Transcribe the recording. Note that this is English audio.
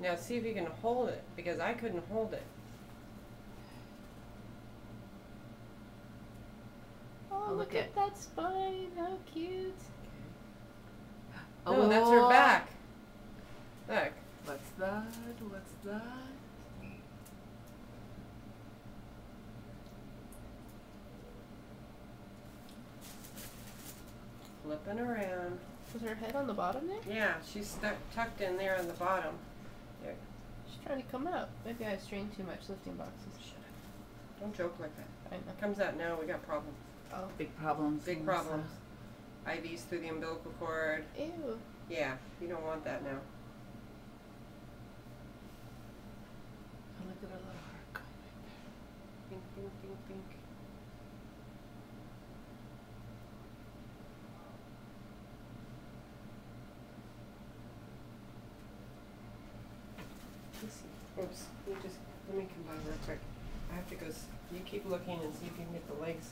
Now see if you can hold it, because I couldn't hold it. Oh, look at that spine. How cute. No, that's her back. Look. What's that? What's that? Flipping around. Was her head on the bottom there? Yeah, she's stuck, tucked in there on the bottom. There. She's trying to come out. Maybe I strained too much lifting boxes. Shut up. Don't joke like that. I know. Comes out now, we got problems. Oh. Big problems. Big problems. IVs through the umbilical cord. Ew. Yeah, you don't want that now. Oh, look at her little heart going right there. Pink, pink, pink, pink. Let's see. Oops. Let me come by real quick. I have to go. You keep looking and see if you can get the legs